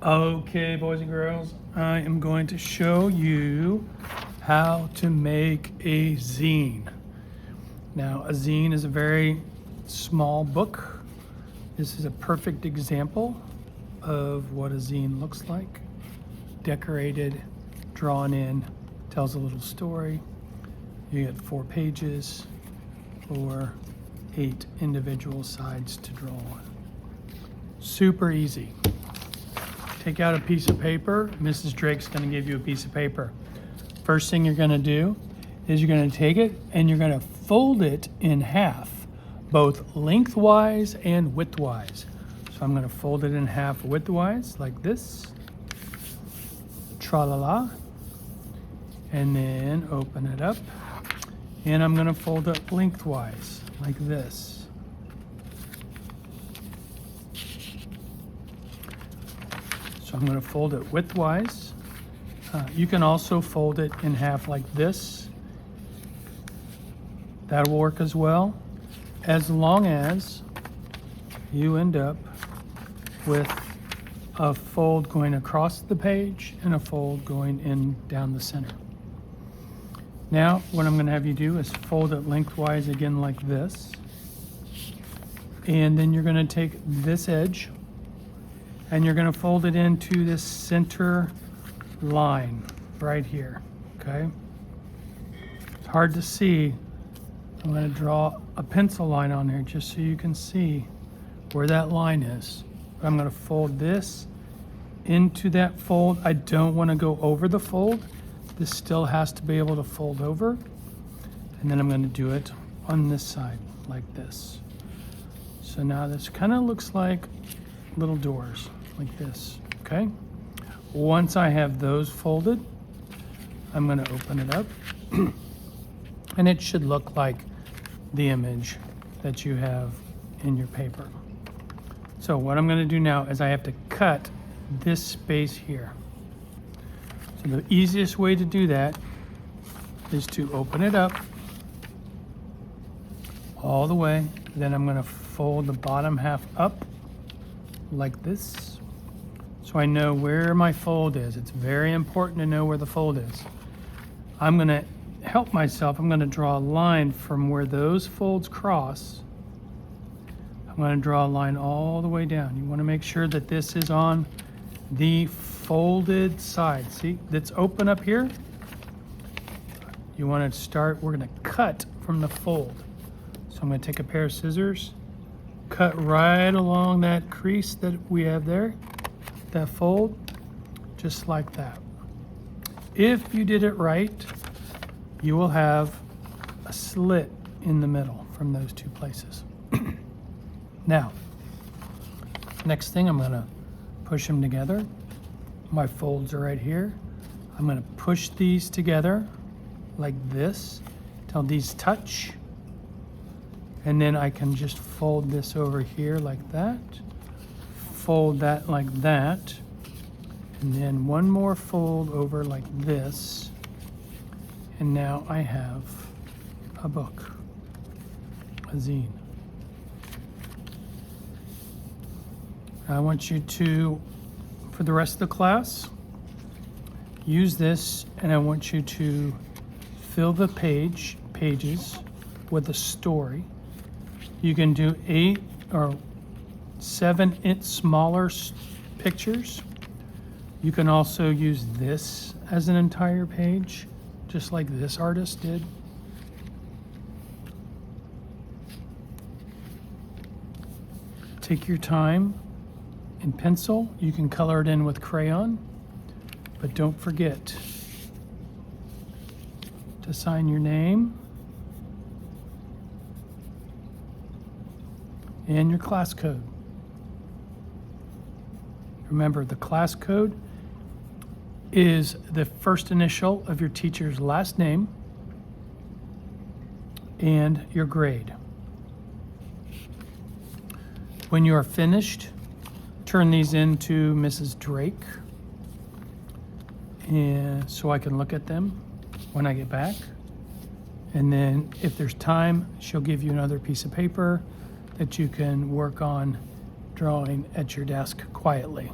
Okay, boys and girls, I am going to show you how to make a zine. Now, a zine is a very small book. This is a perfect example of what a zine looks like. Decorated, drawn in, tells a little story. You get 4 pages or 8 individual sides to draw on. Super easy. Take out a piece of paper. Mrs. Drake's going to give you a piece of paper. First thing you're going to do is you're going to take it and you're going to fold it in half, both lengthwise and widthwise. So I'm going to fold it in half widthwise like this. Tra-la-la. And then open it up. And I'm going to fold it lengthwise like this. So I'm going to fold it widthwise. You can also fold it in half like this. That'll work as well, as long as you end up with a fold going across the page and a fold going in down the center. Now, what I'm going to have you do is fold it lengthwise again like this. And then you're going to take this edge and you're going to fold it into this center line right here, okay? It's hard to see. I'm going to draw a pencil line on there just so you can see where that line is. But I'm going to fold this into that fold. I don't want to go over the fold. This still has to be able to fold over. And then I'm going to do it on this side like this. So now this kind of looks like little doors like this, okay? Once I have those folded, I'm going to open it up and it should look like the image that you have in your paper. So what I'm going to do now is I have to cut this space here. So the easiest way to do that is to open it up all the way. Then I'm going to fold the bottom half up like this. So I know where my fold is. It's very important to know where the fold is. I'm going to help myself. I'm going to draw a line from where those folds cross. I'm going to draw a line all the way down. You want to make sure that this is on the folded side. See, that's open up here. You want to start, we're going to cut from the fold. So I'm going to take a pair of scissors, cut right along that crease that we have there, that fold, just like that. If you did it right, you will have a slit in the middle from those 2 places. Now, next thing, I'm going to push them together. My folds are right here. I'm going to push these together like this till these touch. And then I can just fold this over here like that. Fold that like that. And then one more fold over like this. And now I have a book, a zine. I want you to, for the rest of the class, use this, and I want you to fill the pages with a story. You can do 8 or 7 inch smaller pictures. You can also use this as an entire page, just like this artist did. Take your time. In pencil, you can color it in with crayon, but don't forget to sign your name and your class code. Remember, the class code is the first initial of your teacher's last name and your grade. When you are finished, turn these into Mrs. Drake, and so I can look at them when I get back. And then if there's time, she'll give you another piece of paper that you can work on drawing at your desk quietly.